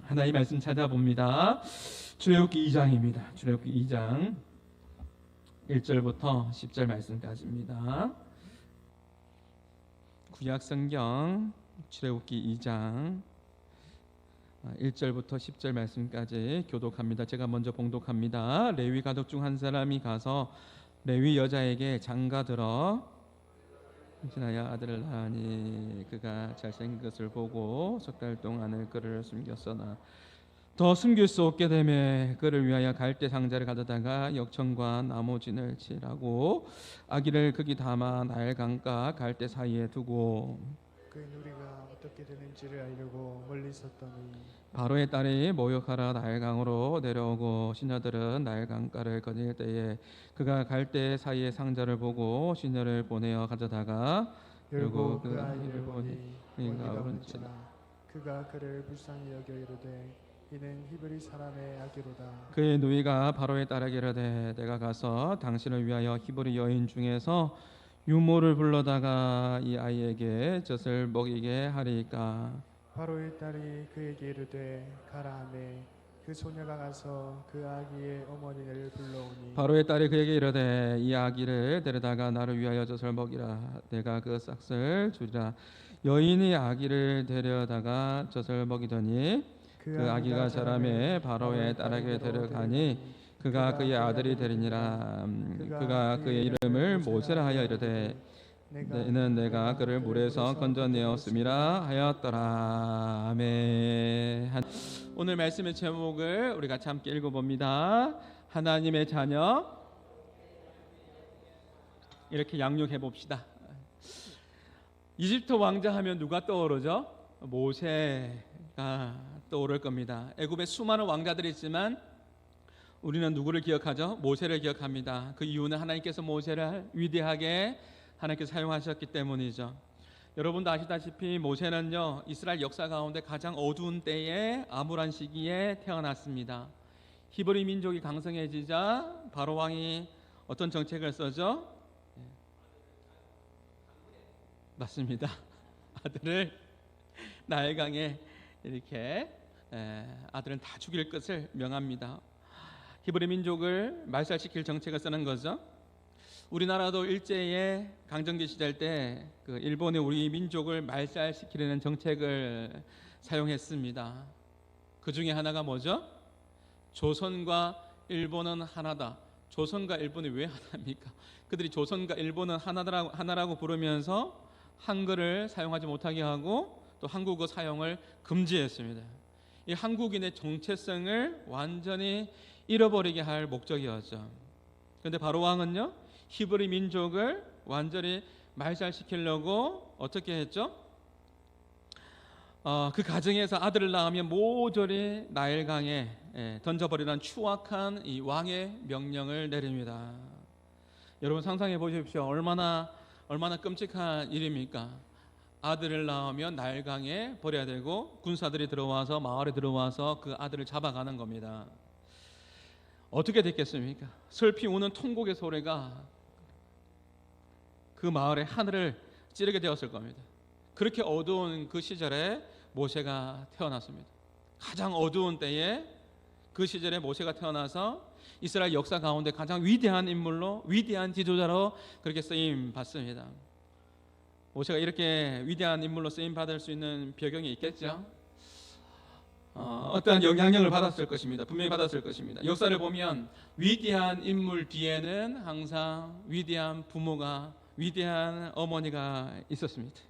하나님 말씀 찾아봅니다. 출애굽기 2장입니다. 출애굽기 2장 1절부터 10절 말씀까지입니다. 구약 성경 출애굽기 2장 1절부터 10절 말씀까지 교독합니다. 제가 먼저 봉독합니다. 레위 가족 중 한 사람이 가서 레위 여자에게 장가들어 임신하여 아들을 낳으니 그가 잘생긴 것을 보고 석 달 동안을 그를 숨겼으나 더 숨길 수 없게 되매 그를 위하여 갈대 상자를 가져다가 역청과 나무진을 칠하고 아기를 거기 담아 나일 강가 갈대 사이에 두고 그의 누리가 어떻게 되는지를 알려고 멀리 있었더니 바로의 딸이 모욕하러 나일강으로 내려오고 시녀들은 나일강가를 거닐 때에 그가 갈대 사이의 상자를 보고 시녀를 보내어 가져다가 열고 그 아이를 보니 그가 어디가 울음치다. 울지나 그가 그를 불쌍히 여겨 이르되 이는 히브리 사람의 아기로다. 그의 누이가 바로의 딸에게 이르되 내가 가서 당신을 위하여 히브리 여인 중에서 유모를 불러다가 이 아이에게 젖을 먹이게 하리까. 바로의 딸이 그에게 이르되 가라 하매 그 소녀가 가서 그 아기의 어머니를 불러오니 바로의 딸이 그에게 이르되 이 아기를 데려다가 나를 위하여 젖을 먹이라. 내가 그 싹을 주리라. 여인이 아기를 데려다가 젖을 먹이더니 그 아기가 자라매 바로의 딸에게 데려가니 그가 그의 아들이 되리니라. 그가 그의 이름을 모세라 하여 이르되 이는 내가 그를 물에서 건져내었음이라 하였더라. 아멘. 오늘 말씀의 제목을 우리 같이 함께 읽어봅니다. 하나님의 자녀. 이렇게 양육해 봅시다. 이집트 왕자 하면 누가 떠오르죠? 모세가 떠오를 겁니다. 애굽에 수많은 왕자들이 있지만 우리는 누구를 기억하죠? 모세를 기억합니다. 그 이유는 하나님께서 모세를 위대하게 하나님께서 사용하셨기 때문이죠. 여러분도 아시다시피 모세는요 이스라엘 역사 가운데 가장 어두운 때에 암울한 시기에 태어났습니다. 히브리 민족이 강성해지자 바로 왕이 어떤 정책을 써죠? 맞습니다. 아들을 나일강에 이렇게 아들은 다 죽일 것을 명합니다. 히브리 민족을 말살시킬 정책을 쓰는 거죠. 우리나라도 일제의 강점기 시절 때 그 일본이 우리 민족을 말살시키려는 정책을 사용했습니다. 그 중에 하나가 뭐죠? 조선과 일본은 하나다. 조선과 일본이 왜 하나입니까? 그들이 조선과 일본은 하나라고 부르면서 한글을 사용하지 못하게 하고 또 한국어 사용을 금지했습니다. 이 한국인의 정체성을 완전히 잃어버리게 할 목적이었죠. 그런데 바로 왕은요 히브리 민족을 완전히 말살시키려고 어떻게 했죠? 그 가정에서 아들을 낳으면 모조리 나일강에 던져버리라는 추악한 이 왕의 명령을 내립니다. 여러분 상상해 보십시오. 얼마나 끔찍한 일입니까? 아들을 낳으면 나일강에 버려야 되고 군사들이 들어와서 마을에 들어와서 그 아들을 잡아가는 겁니다. 어떻게 됐겠습니까? 슬피 우는 통곡의 소리가 그 마을의 하늘을 찌르게 되었을 겁니다. 그렇게 어두운 그 시절에 모세가 태어났습니다. 가장 어두운 때에 그 시절에 모세가 태어나서 이스라엘 역사 가운데 가장 위대한 인물로 위대한 지도자로 그렇게 쓰임 받습니다. 모세가 이렇게 위대한 인물로 쓰임 받을 수 있는 배경이 있겠죠. 어떠한 영향력을 받았을 것입니다. 분명히 받았을 것입니다. 역사를 보면 위대한 인물 뒤에는 항상 위대한 부모가 위대한 어머니가 있었습니다.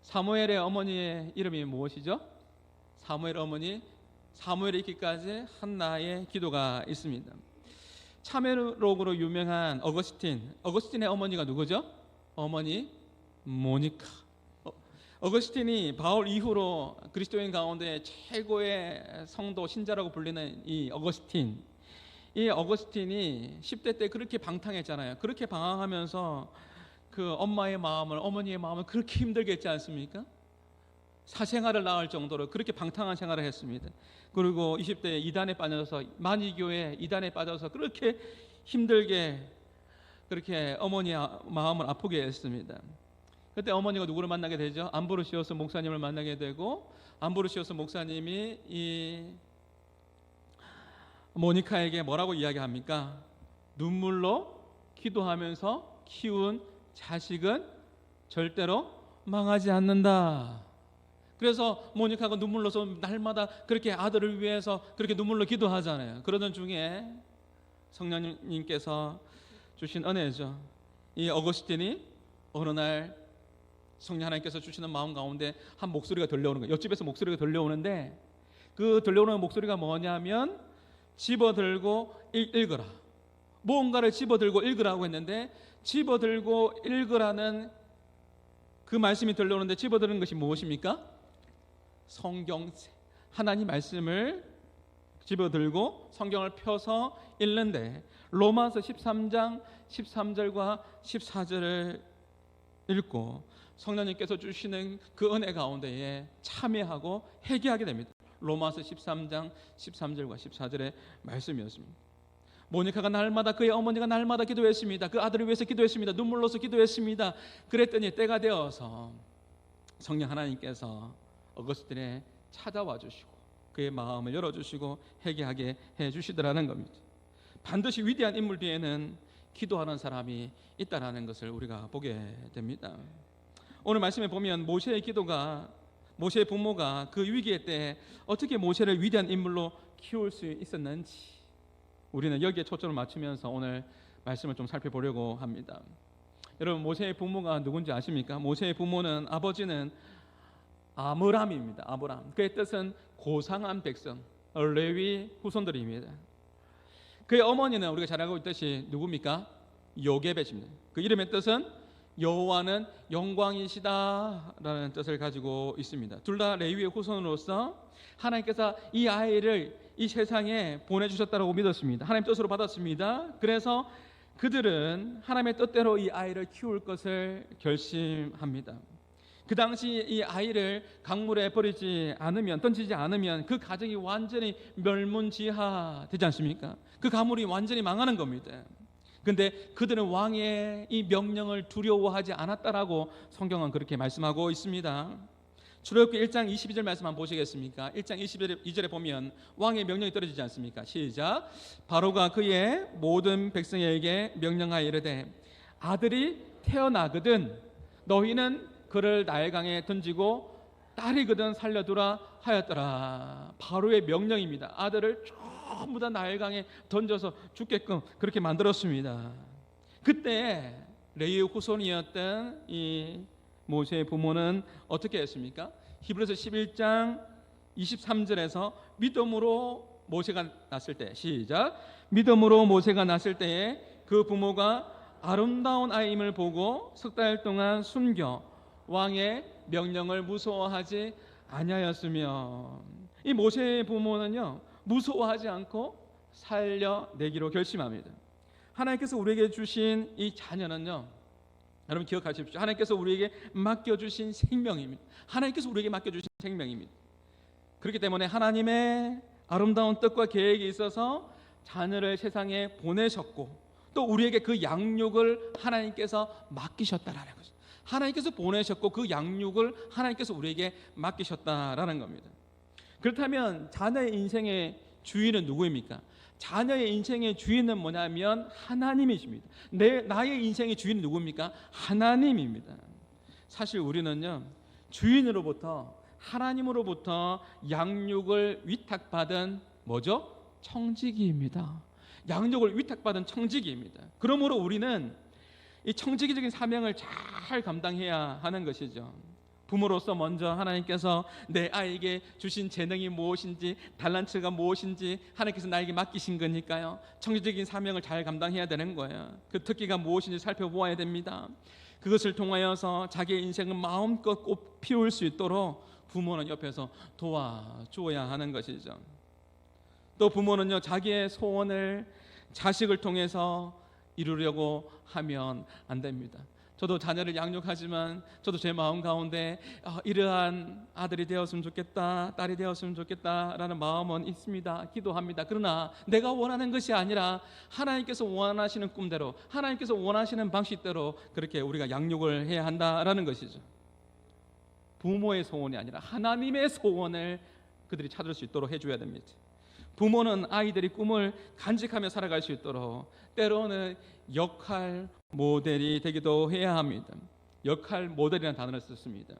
사무엘의 어머니의 이름이 무엇이죠? 사무엘 어머니 사무엘이 있기까지 한나의 기도가 있습니다. 참회록으로 유명한 어거스틴의 어머니가 누구죠? 어머니 모니카. 어거스틴이 바울 이후로 그리스도인 가운데 최고의 성도 신자라고 불리는 이 어거스틴이 10대 때 그렇게 방탕했잖아요. 그렇게 방황하면서 그 어머니의 마음을 그렇게 힘들게 했지 않습니까? 사생활을 낳을 정도로 그렇게 방탕한 생활을 했습니다. 그리고 20대에 이단에 빠져서 만이교회 이단에 빠져서 그렇게 힘들게 그렇게 어머니의 마음을 아프게 했습니다. 그때 어머니가 누구를 만나게 되죠? 암브로시오스 목사님을 만나게 되고, 암브로시오스 목사님이 이 모니카에게 뭐라고 이야기합니까? 눈물로 기도하면서 키운 자식은 절대로 망하지 않는다. 그래서 모니카가 눈물로서 날마다 그렇게 아들을 위해서 그렇게 눈물로 기도하잖아요. 그러던 중에 성령님께서 주신 은혜죠. 이 어거스틴이 어느 날 성령 하나님께서 주시는 마음 가운데 한 목소리가 들려오는 거예요. 옆집에서 목소리가 들려오는데, 그 들려오는 목소리가 뭐냐면 집어들고 읽으라. 무언가를 집어들고 읽으라고 했는데, 집어들고 읽으라는 그 말씀이 들려오는데 집어드는 것이 무엇입니까? 성경, 하나님 말씀을 집어들고 성경을 펴서 읽는데, 로마서 13장 13절과 14절을 읽고 성령님께서 주시는 그 은혜 가운데에 참여하고 회개하게 됩니다. 로마서 13장 13절과 14절의 말씀이었습니다. 모니카가 날마다, 그의 어머니가 날마다 기도했습니다. 그 아들을 위해서 기도했습니다. 눈물로서 기도했습니다. 그랬더니 때가 되어서 성령 하나님께서 어거스틴에 찾아와 주시고 그의 마음을 열어주시고 회개하게 해주시더라는 겁니다. 반드시 위대한 인물 뒤에는 기도하는 사람이 있다라는 것을 우리가 보게 됩니다. 오늘 말씀에 보면 모세의 기도가, 모세의 부모가 그 위기의 때에 어떻게 모세를 위대한 인물로 키울 수 있었는지 우리는 여기에 초점을 맞추면서 오늘 말씀을 좀 살펴보려고 합니다. 여러분, 모세의 부모가 누군지 아십니까? 모세의 부모는, 아버지는 아므람입니다. 아므람. 그의 뜻은 고상한 백성, 레위 후손들입니다. 그의 어머니는 우리가 잘 알고 있듯이 누굽니까? 요게벳입니다. 그 이름의 뜻은 여호와는 영광이시다라는 뜻을 가지고 있습니다. 둘 다 레위의 후손으로서 하나님께서 이 아이를 이 세상에 보내주셨다고 믿었습니다. 하나님 뜻으로 받았습니다. 그래서 그들은 하나님의 뜻대로 이 아이를 키울 것을 결심합니다. 그 당시 이 아이를 강물에 버리지 않으면, 던지지 않으면 그 가정이 완전히 멸문지하 되지 않습니까? 그 가문이 완전히 망하는 겁니다. 근데 그들은 왕의 이 명령을 두려워하지 않았다라고 성경은 그렇게 말씀하고 있습니다. 출애굽기 1장 22절 말씀 한번 보시겠습니까? 1장 22절에 보면 왕의 명령이 떨어지지 않습니까? 시작. 바로가 그의 모든 백성에게 명령하여 이르되 아들이 태어나거든 너희는 그를 나일강에 던지고 딸이거든 살려두라 하였더라. 바로의 명령입니다. 아들을 전부 다 나일강에 던져서 죽게끔 그렇게 만들었습니다. 그때 레위 후손이었던 이 모세의 부모는 어떻게 했습니까? 히브리서 11장 23절에서 믿음으로 모세가 났을 때, 시작. 믿음으로 모세가 났을 때에 그 부모가 아름다운 아이임을 보고 석 달 동안 숨겨 왕의 명령을 무서워하지 아니하였으며, 이 모세의 부모는요 무서워하지 않고 살려내기로 결심합니다. 하나님께서 우리에게 주신 이 자녀는요, 여러분 기억하십시오. 하나님께서 우리에게 맡겨주신 생명입니다. 하나님께서 우리에게 맡겨주신 생명입니다. 그렇기 때문에 하나님의 아름다운 뜻과 계획이 있어서 자녀를 세상에 보내셨고, 또 우리에게 그 양육을 하나님께서 맡기셨다라는 거죠. 하나님께서 보내셨고 그 양육을 하나님께서 우리에게 맡기셨다라는 겁니다. 그렇다면 자녀의 인생의 주인은 누구입니까? 자녀의 인생의 주인은 뭐냐면 하나님이십니다. 나의 인생의 주인은 누굽니까? 하나님입니다. 사실 우리는요 주인으로부터, 하나님으로부터 양육을 위탁받은 뭐죠? 청지기입니다. 양육을 위탁받은 청지기입니다. 그러므로 우리는 이 청지기적인 사명을 잘 감당해야 하는 것이죠. 부모로서 먼저 하나님께서 내 아이에게 주신 재능이 무엇인지, 달란트가 무엇인지 하나님께서 나에게 맡기신 거니까요, 청지적인 사명을 잘 감당해야 되는 거예요. 그 특기가 무엇인지 살펴보아야 됩니다. 그것을 통하여서 자기의 인생을 마음껏 꽃 피울 수 있도록 부모는 옆에서 도와주어야 하는 것이죠. 또 부모는요 자기의 소원을 자식을 통해서 이루려고 하면 안 됩니다. 저도 자녀를 양육하지만 저도 제 마음 가운데 이러한 아들이 되었으면 좋겠다, 딸이 되었으면 좋겠다라는 마음은 있습니다. 기도합니다. 그러나 내가 원하는 것이 아니라 하나님께서 원하시는 꿈대로, 하나님께서 원하시는 방식대로 그렇게 우리가 양육을 해야 한다라는 것이죠. 부모의 소원이 아니라 하나님의 소원을 그들이 찾을 수 있도록 해줘야 됩니다. 부모는 아이들이 꿈을 간직하며 살아갈 수 있도록 때로는 역할 모델이 되기도 해야 합니다. 역할 모델이라는 단어를 썼습니다.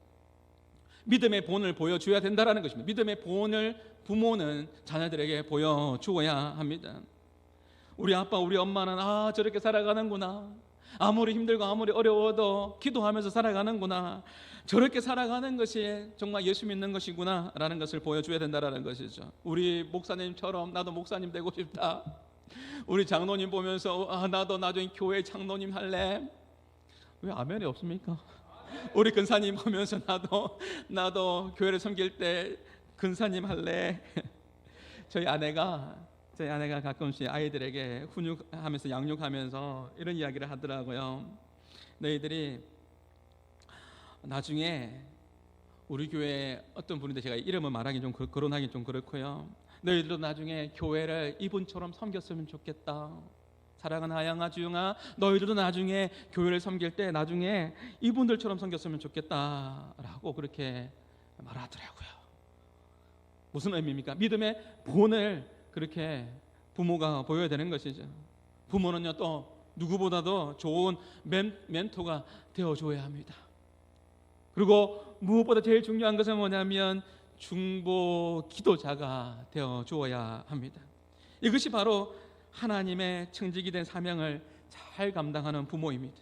믿음의 본을 보여줘야 된다는 것입니다. 믿음의 본을 부모는 자녀들에게 보여주어야 합니다. 우리 아빠 우리 엄마는 저렇게 살아가는구나, 아무리 힘들고 아무리 어려워도 기도하면서 살아가는구나, 저렇게 살아가는 것이 정말 예수 믿는 것이구나 라는 것을 보여줘야 된다는 것이죠. 우리 목사님처럼 나도 목사님 되고 싶다, 우리 장로님 보면서 나도 나중에 교회 장로님 할래. 왜 아멘이 없습니까? 우리 근사님 보면서 나도 교회를 섬길 때 근사님 할래. 저희 아내가 가끔씩 아이들에게 훈육하면서 양육하면서 이런 이야기를 하더라고요. 너희들이 나중에 우리 교회 어떤 분인데 제가 이름을 말하기 좀 거론하기 좀 그렇고요. 너희들도 나중에 교회를 이분처럼 섬겼으면 좋겠다. 사랑하는 하양아 주영아, 너희들도 나중에 교회를 섬길 때 나중에 이분들처럼 섬겼으면 좋겠다라고 그렇게 말하더라고요. 무슨 의미입니까? 믿음의 본을 그렇게 부모가 보여야 되는 것이죠. 부모는요 또 누구보다도 좋은 멘토가 되어줘야 합니다. 그리고 무엇보다 제일 중요한 것은 뭐냐면 중보 기도자가 되어 주어야 합니다. 이것이 바로 하나님의 청직이 된 사명을 잘 감당하는 부모입니다.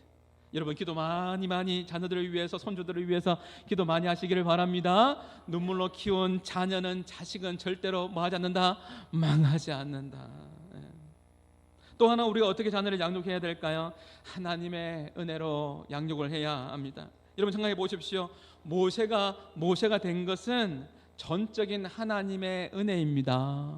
여러분 기도 많이 자녀들을 위해서, 손주들을 위해서 기도 많이 하시기를 바랍니다. 눈물로 키운 자식은 절대로 뭐하지 않는다? 망하지 않는다. 또 하나 우리가 어떻게 자녀를 양육해야 될까요? 하나님의 은혜로 양육을 해야 합니다. 여러분 생각해 보십시오. 모세가 된 것은 전적인 하나님의 은혜입니다.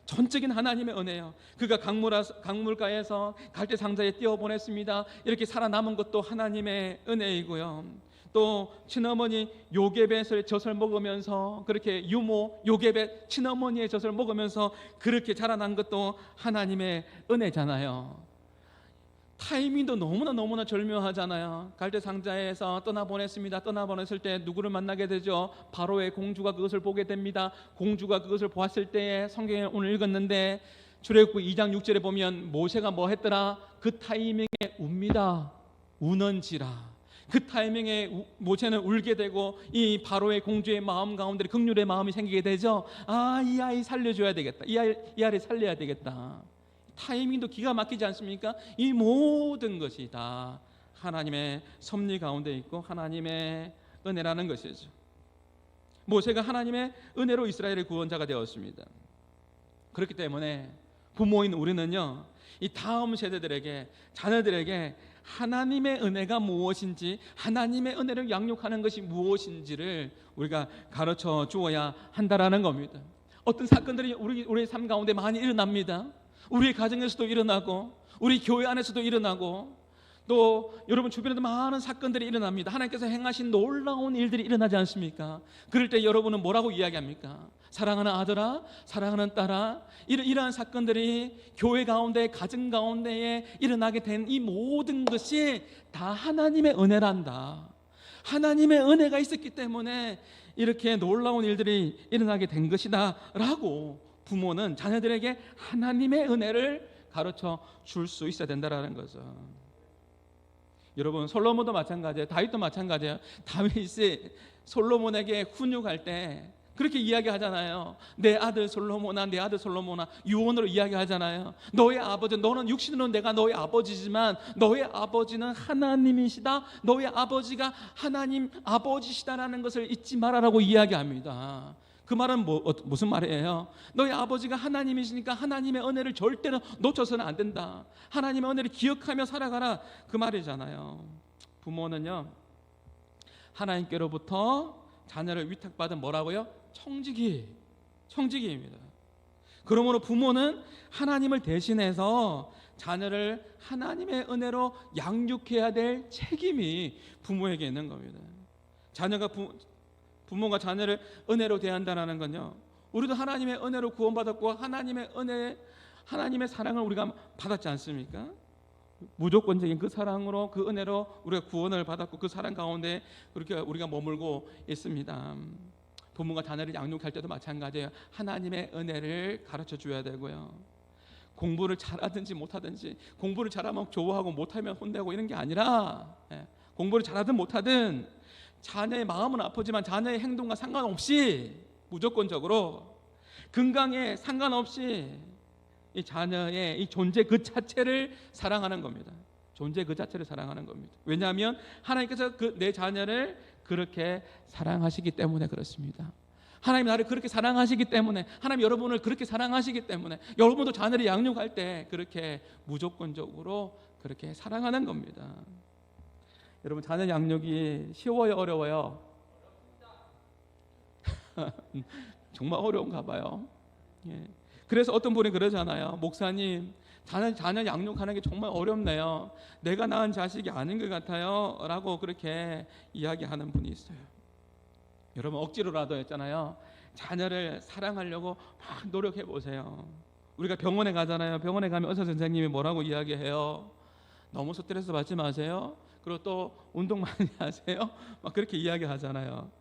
전적인 하나님의 은혜요. 그가 강물가에서 갈대 상자에 띄워보냈습니다. 이렇게 살아남은 것도 하나님의 은혜이고요. 또 친어머니 요게벳의 젖을 먹으면서 그렇게 유모 요게벳 친어머니의 젖을 먹으면서 그렇게 자라난 것도 하나님의 은혜잖아요. 타이밍도 너무나 절묘하잖아요. 갈대 상자에서 떠나보냈습니다. 떠나보냈을 때 누구를 만나게 되죠? 바로의 공주가 그것을 보게 됩니다. 공주가 그것을 보았을 때에 성경에 오늘 읽었는데 출애굽기 2장 6절에 보면 모세가 뭐 했더라? 그 타이밍에 웁니다. 우는지라. 그 타이밍에 모세는 울게 되고 이 바로의 공주의 마음 가운데 긍휼의 마음이 생기게 되죠. 이 아이 살려줘야 되겠다. 이 아이를 살려야 되겠다. 타이밍도 기가 막히지 않습니까? 이 모든 것이 다 하나님의 섭리 가운데 있고 하나님의 은혜라는 것이죠. 모세가 하나님의 은혜로 이스라엘의 구원자가 되었습니다. 그렇기 때문에 부모인 우리는요, 이 다음 세대들에게, 자녀들에게 하나님의 은혜가 무엇인지, 하나님의 은혜를 양육하는 것이 무엇인지를 우리가 가르쳐 주어야 한다라는 겁니다. 어떤 사건들이 우리의 삶 가운데 많이 일어납니다. 우리 가정에서도 일어나고 우리 교회 안에서도 일어나고 또 여러분 주변에도 많은 사건들이 일어납니다. 하나님께서 행하신 놀라운 일들이 일어나지 않습니까? 그럴 때 여러분은 뭐라고 이야기합니까? 사랑하는 아들아, 사랑하는 딸아, 이러한 사건들이 교회 가운데, 가정 가운데에 일어나게 된 이 모든 것이 다 하나님의 은혜란다. 하나님의 은혜가 있었기 때문에 이렇게 놀라운 일들이 일어나게 된 것이다 라고 부모는 자녀들에게 하나님의 은혜를 가르쳐 줄 수 있어야 된다는 거죠. 여러분 솔로몬도 마찬가지예요. 다윗도 마찬가지예요. 다윗이 솔로몬에게 훈육할 때 그렇게 이야기하잖아요. 내 아들 솔로몬아, 내 아들 솔로몬아, 유언으로 이야기하잖아요. 너의 아버지, 너는 육신으로 내가 너의 아버지지만 너의 아버지는 하나님이시다. 너의 아버지가 하나님 아버지시다라는 것을 잊지 말아라고 이야기합니다. 그 말은 무슨 말이에요? 너희 아버지가 하나님이시니까 하나님의 은혜를 절대로 놓쳐서는 안 된다. 하나님의 은혜를 기억하며 살아가라, 그 말이잖아요. 부모는요, 하나님께로부터 자녀를 위탁받은 뭐라고요? 청지기입니다. 그러므로 부모는 하나님을 대신해서 자녀를 하나님의 은혜로 양육해야 될 책임이 부모에게 있는 겁니다. 부모가 자녀를 은혜로 대한다는 건요, 우리도 하나님의 은혜로 구원받았고 하나님의 사랑을 우리가 받았지 않습니까? 무조건적인 그 사랑으로, 그 은혜로 우리가 구원을 받았고 그 사랑 가운데 그렇게 우리가 머물고 있습니다. 부모가 자녀를 양육할 때도 마찬가지예요. 하나님의 은혜를 가르쳐 줘야 되고요. 공부를 잘하든지 못하든지, 공부를 잘하면 좋아하고 못하면 혼내고 이런 게 아니라, 공부를 잘하든 못하든 자녀의 마음은 아프지만 자녀의 행동과 상관없이 무조건적으로 건강에 상관없이 이 자녀의 이 존재 그 자체를 사랑하는 겁니다. 존재 그 자체를 사랑하는 겁니다. 왜냐하면 하나님께서 내 자녀를 그렇게 사랑하시기 때문에 그렇습니다. 하나님 나를 그렇게 사랑하시기 때문에, 하나님 여러분을 그렇게 사랑하시기 때문에 여러분도 자녀를 양육할 때 그렇게 무조건적으로 그렇게 사랑하는 겁니다. 여러분, 자녀 양육이 쉬워요, 어려워요? 정말 어려운가 봐요. 예. 그래서 어떤 분이 그러잖아요. 목사님, 자녀 양육하는 게 정말 어렵네요. 내가 낳은 자식이 아닌 것 같아요 라고 그렇게 이야기하는 분이 있어요. 여러분, 억지로라도 했잖아요. 자녀를 사랑하려고 막 노력해 보세요. 우리가 병원에 가잖아요. 병원에 가면 의사 선생님이 뭐라고 이야기해요? 너무 스트레스 받지 마세요. 그리고 또 운동 많이 하세요. 막 그렇게 이야기하잖아요.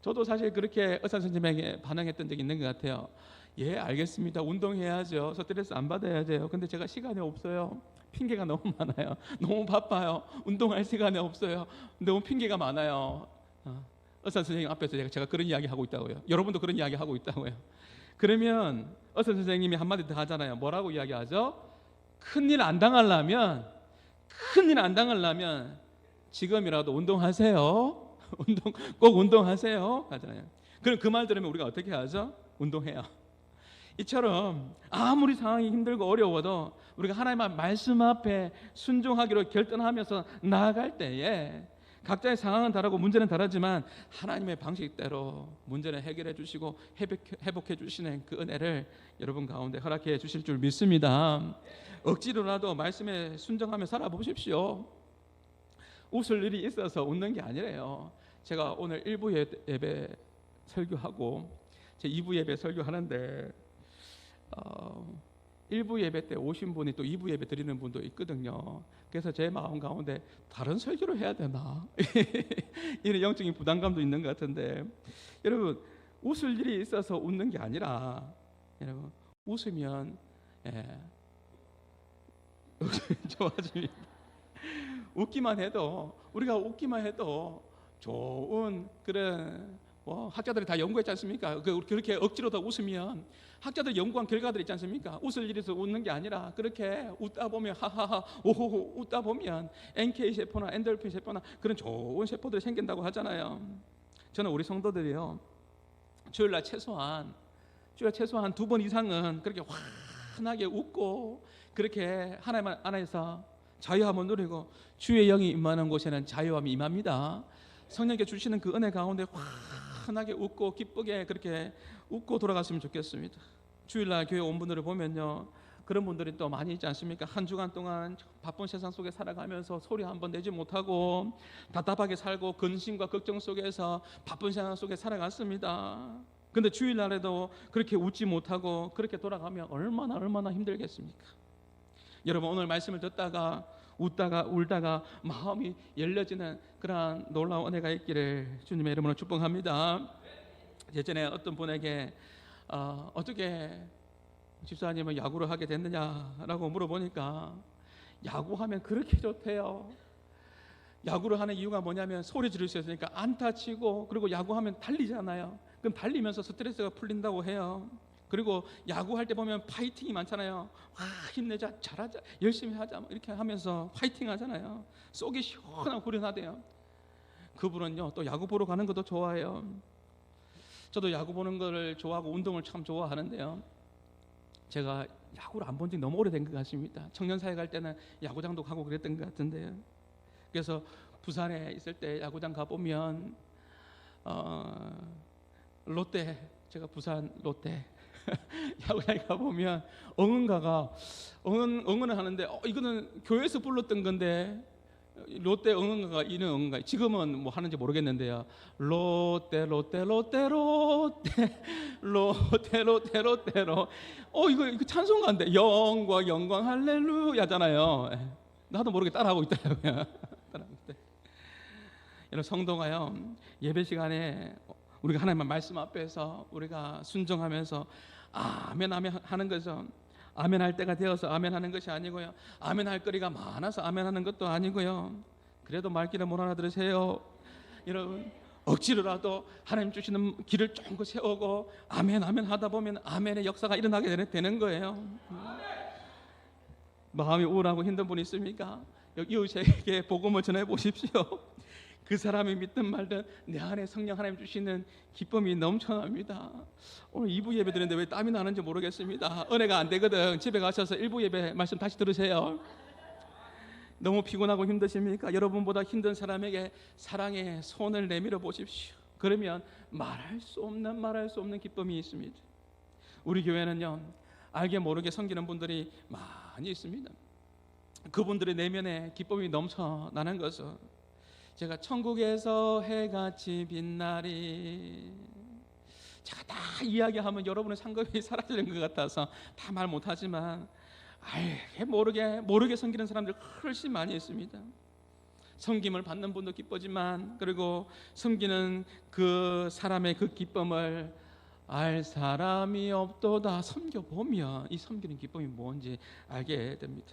저도 사실 그렇게 의사 선생님에게 반응했던 적이 있는 것 같아요. 예, 알겠습니다. 운동해야죠. 스트레스 안 받아야 돼요. 근데 제가 시간이 없어요. 핑계가 너무 많아요. 너무 바빠요. 운동할 시간이 없어요. 너무 핑계가 많아요. 의사 선생님 앞에서 제가 그런 이야기 하고 있다고요. 여러분도 그런 이야기 하고 있다고요. 그러면 의사 선생님이 한마디 더 하잖아요. 뭐라고 이야기하죠? 큰일 안 당하려면 지금이라도 운동하세요. 꼭 운동하세요 하잖아요. 그럼 그 말 들으면 우리가 어떻게 하죠? 운동해요. 이처럼 아무리 상황이 힘들고 어려워도 우리가 하나님의 말씀 앞에 순종하기로 결단하면서 나아갈 때에 각자의 상황은 다르고 문제는 다르지만 하나님의 방식대로 문제를 해결해 주시고 회복해 주시는 그 은혜를 여러분 가운데 허락해 주실 줄 믿습니다. 억지로라도 말씀에 순종하며 살아보십시오. 웃을 일이 있어서 웃는 게 아니래요. 제가 오늘 1부 예배 설교하고 제 2부 예배 설교하는데 1부 예배 때 오신 분이 또 2부 예배 드리는 분도 있거든요. 그래서 제 마음 가운데 다른 설교를 해야 되나 이런 영적인 부담감도 있는 것 같은데, 여러분, 웃을 일이 있어서 웃는 게 아니라, 여러분, 웃으면 좋아집니다. 우리가 웃기만 해도 좋은 그런 학자들이 다 연구했지 않습니까? 그렇게 억지로 다 웃으면 학자들 연구한 결과들이 있지 않습니까? 웃을 일에서 웃는 게 아니라 그렇게 웃다 보면 하하하 오호호 웃다 보면 NK 세포나 엔돌핀 세포나 그런 좋은 세포들이 생긴다고 하잖아요. 저는 우리 성도들이요, 주일날 최소한 2번 이상은 그렇게 환하게 웃고 그렇게 하나님 안에서 자유함을 누리고 주의 영이 임하는 곳에는 자유함이 임합니다. 성령께 주시는 그 은혜 가운데 환하게 웃고 기쁘게 그렇게 웃고 돌아갔으면 좋겠습니다. 주일날 교회 온 분들을 보면요, 그런 분들이 또 많이 있지 않습니까? 한 주간 동안 바쁜 세상 속에 살아가면서 소리 한번 내지 못하고 답답하게 살고 근심과 걱정 속에서 바쁜 세상 속에 살아갔습니다. 근데 주일날에도 그렇게 웃지 못하고 그렇게 돌아가면 얼마나 힘들겠습니까? 여러분, 오늘 말씀을 듣다가 웃다가 울다가 마음이 열려지는 그러한 놀라운 은혜가 있기를 주님의 이름으로 축복합니다. 예전에 어떤 분에게 어떻게 집사님은 야구를 하게 됐느냐라고 물어보니까 야구하면 그렇게 좋대요. 야구를 하는 이유가 뭐냐면 소리 지를 수 있으니까 안타 치고, 그리고 야구하면 달리잖아요. 그럼 달리면서 스트레스가 풀린다고 해요. 그리고 야구할 때 보면 파이팅이 많잖아요. 힘내자, 잘하자, 열심히 하자 이렇게 하면서 파이팅 하잖아요. 속이 시원하고 후련하대요. 그분은요, 또 야구 보러 가는 것도 좋아해요. 저도 야구 보는 거를 좋아하고 운동을 참 좋아하는데요, 제가 야구를 안 본 지 너무 오래된 것 같습니다. 청년사회 갈 때는 야구장도 가고 그랬던 것 같은데요. 그래서 부산에 있을 때 야구장 가보면 롯데, 제가 부산 롯데 야구장에 가보면 응원가가 응원을 하는데 이거는 교회에서 불렀던 건데 롯데 응원가가 이런 응원가 지금은 뭐 하는지 모르겠는데요. 롯데 롯데 롯데 롯데 롯데 롯데 롯데로 이거 찬송가인데 영광 영광 할렐루야잖아요. 나도 모르게 따라하고 있더라고요. 여러분 성도가요 예배 시간에 우리가 하나님의 말씀 앞에서 우리가 순종하면서 아멘 아멘 하는 거죠. 아멘 할 때가 되어서 아멘 하는 것이 아니고요. 아멘 할 거리가 많아서 아멘 하는 것도 아니고요. 그래도 말귀를 못 알아들으세요. 여러분 억지로라도 하나님 주시는 길을 쫑긋 세우고 아멘 아멘 하다 보면 아멘의 역사가 일어나게 되는 거예요. 마음이 우울하고 힘든 분 있습니까? 이웃에게 복음을 전해 보십시오. 그 사람이 믿든 말든 내 안에 성령 하나님 주시는 기쁨이 넘쳐납니다. 오늘 2부 예배 드리는데 왜 땀이 나는지 모르겠습니다. 은혜가 안 되거든. 집에 가셔서 1부 예배 말씀 다시 들으세요. 너무 피곤하고 힘드십니까? 여러분보다 힘든 사람에게 사랑의 손을 내밀어 보십시오. 그러면 말할 수 없는 기쁨이 있습니다. 우리 교회는요 알게 모르게 섬기는 분들이 많이 있습니다. 그분들의 내면에 기쁨이 넘쳐나는 것은 제가 천국에서 해같이 빛나리 제가 다 이야기하면 여러분의 상급이 사라지는 것 같아서 다 말 못하지만 알게 모르게 섬기는 사람들 훨씬 많이 있습니다. 섬김을 받는 분도 기쁘지만 그리고 섬기는 그 사람의 그 기쁨을 알 사람이 없도다. 섬겨보면 이 섬기는 기쁨이 뭔지 알게 됩니다.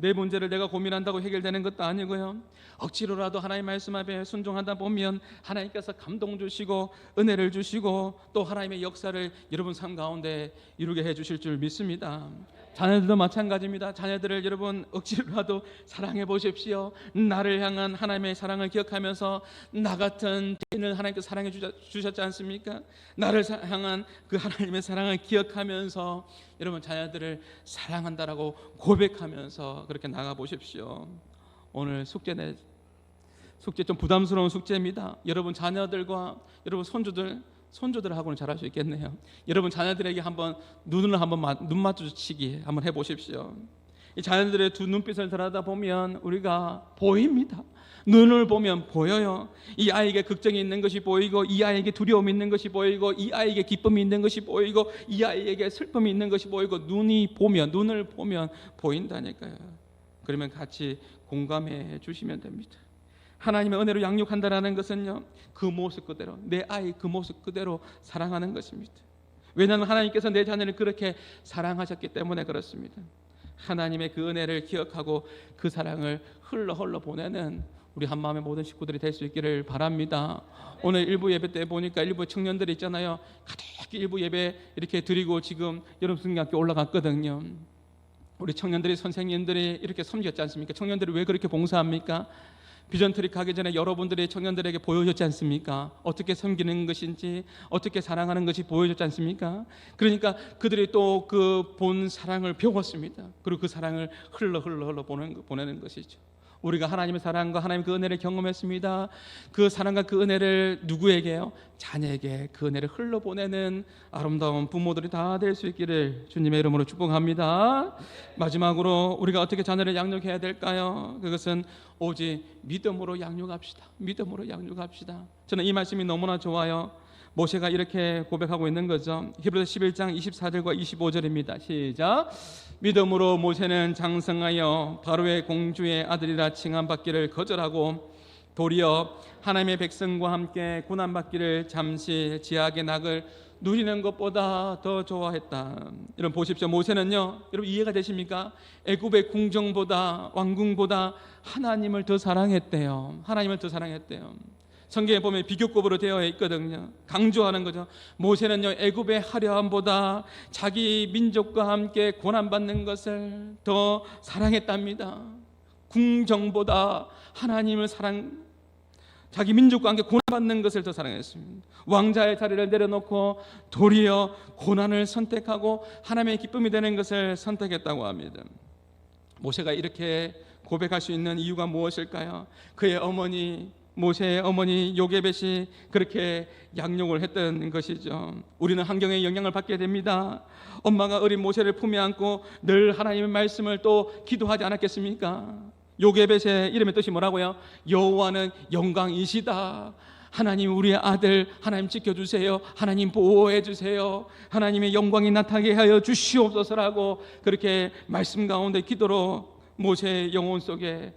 내 문제를 내가 고민한다고 해결되는 것도 아니고요. 억지로라도 하나님 말씀 앞에 순종하다 보면 하나님께서 감동 주시고 은혜를 주시고 또 하나님의 역사를 여러분 삶 가운데 이루게 해주실 줄 믿습니다. 자녀들도 마찬가지입니다. 자녀들을 여러분 억지로라도 사랑해 보십시오. 나를 향한 하나님의 사랑을 기억하면서 나 같은 죄인을 하나님께서 사랑해 주셨지 않습니까? 나를 향한 그 하나님의 사랑을 기억하면서 여러분 자녀들을 사랑한다라고 고백하면서 그렇게 나가 보십시오. 오늘 숙제 좀 부담스러운 숙제입니다. 여러분 자녀들과 여러분 손주들하고는 잘할 수 있겠네요. 여러분 자녀들에게 한번 눈 맞추시기 한번 해보십시오. 이 자녀들의 두 눈빛을 들여다 보면 우리가 보입니다. 눈을 보면 보여요. 이 아이에게 걱정이 있는 것이 보이고 이 아이에게 두려움이 있는 것이 보이고 이 아이에게 기쁨이 있는 것이 보이고 이 아이에게 슬픔이 있는 것이 보이고 눈을 보면 보인다니까요. 그러면 같이 공감해 주시면 됩니다. 하나님의 은혜로 양육한다라는 것은요 그 모습 그대로 내 아이 그 모습 그대로 사랑하는 것입니다. 왜냐하면 하나님께서 내 자녀를 그렇게 사랑하셨기 때문에 그렇습니다. 하나님의 그 은혜를 기억하고 그 사랑을 흘러 보내는 우리 한마음의 모든 식구들이 될 수 있기를 바랍니다. 오늘 일부 예배 때 보니까 일부 청년들이 있잖아요. 가득 일부 예배 이렇게 드리고 지금 여러분 승리학교 올라갔거든요. 우리 청년들이 선생님들이 이렇게 섬겼지 않습니까? 청년들이 왜 그렇게 봉사합니까? 비전 트립 가기 전에 여러분들이 청년들에게 보여줬지 않습니까? 어떻게 섬기는 것인지 어떻게 사랑하는 것이 보여줬지 않습니까? 그러니까 그들이 또 그 본 사랑을 배웠습니다. 그리고 그 사랑을 흘러 보내는 것이죠. 우리가 하나님의 사랑과 하나님의 그 은혜를 경험했습니다. 그 사랑과 그 은혜를 누구에게요? 자녀에게 그 은혜를 흘러보내는 아름다운 부모들이 다 될 수 있기를 주님의 이름으로 축복합니다. 마지막으로 우리가 어떻게 자녀를 양육해야 될까요? 그것은 오직 믿음으로 양육합시다. 믿음으로 양육합시다. 저는 이 말씀이 너무나 좋아요. 모세가 이렇게 고백하고 있는 거죠. 히브리서 11장 24절과 25절입니다. 시작. 믿음으로 모세는 장성하여 바로의 공주의 아들이라 칭함받기를 거절하고 도리어 하나님의 백성과 함께 고난받기를 잠시 지하의 낙을 누리는 것보다 더 좋아했다. 여러분 보십시오. 모세는요, 여러분 이해가 되십니까? 애굽의 궁정보다 왕궁보다 하나님을 더 사랑했대요. 하나님을 더 사랑했대요. 성경에 보면 비교급으로 되어 있거든요. 강조하는 거죠. 모세는요 애굽의 화려함보다 자기 민족과 함께 고난받는 것을 더 사랑했답니다. 궁정보다 하나님을 자기 민족과 함께 고난받는 것을 더 사랑했습니다. 왕자의 자리를 내려놓고 도리어 고난을 선택하고 하나님의 기쁨이 되는 것을 선택했다고 합니다. 모세가 이렇게 고백할 수 있는 이유가 무엇일까요? 그의 어머니 모세의 어머니 요게벳이 그렇게 양육을 했던 것이죠. 우리는 환경의 영향을 받게 됩니다. 엄마가 어린 모세를 품에 안고 늘 하나님의 말씀을 또 기도하지 않았겠습니까? 요게벳의 이름의 뜻이 뭐라고요? 여호와는 영광이시다. 하나님, 우리의 아들 하나님 지켜주세요. 하나님 보호해 주세요. 하나님의 영광이 나타나게 하여 주시옵소서라고 그렇게 말씀 가운데 기도로 모세의 영혼 속에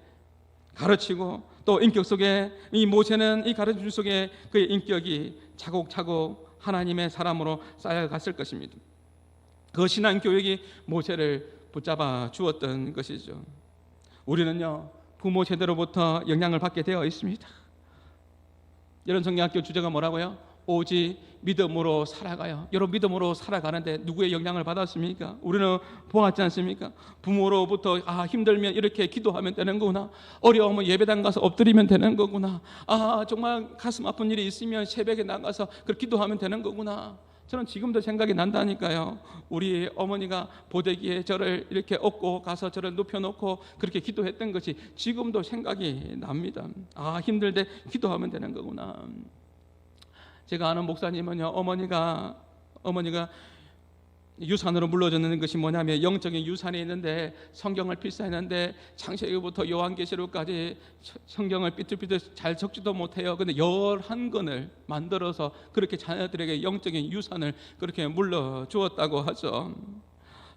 가르치고, 또 인격 속에 이 모세는 이 가르침 속에 그의 인격이 차곡차곡 하나님의 사람으로 쌓여갔을 것입니다. 그 신앙 교육이 모세를 붙잡아 주었던 것이죠. 우리는요, 부모 세대로부터 영향을 받게 되어 있습니다. 이런 성경학교 주제가 뭐라고요? 오직 믿음으로 살아가요. 여러분, 믿음으로 살아가는데 누구의 영향을 받았습니까? 우리는 보았지 않습니까? 부모로부터 힘들면 이렇게 기도하면 되는 거구나. 어려우면 예배당 가서 엎드리면 되는 거구나. 정말 가슴 아픈 일이 있으면 새벽에 나가서 그렇게 기도하면 되는 거구나. 저는 지금도 생각이 난다니까요. 우리 어머니가 보대기에 저를 이렇게 업고 가서 저를 눕혀놓고 그렇게 기도했던 것이 지금도 생각이 납니다. 힘들 때 기도하면 되는 거구나. 제가 아는 목사님은요, 어머니가 유산으로 물려주는 것이 뭐냐면 영적인 유산이 있는데 성경을 필사했는데 창세기부터 요한계시록까지 성경을 삐뚤삐뚤 잘 적지도 못해요. 근데 11권을 만들어서 그렇게 자녀들에게 영적인 유산을 그렇게 물려주었다고 하죠.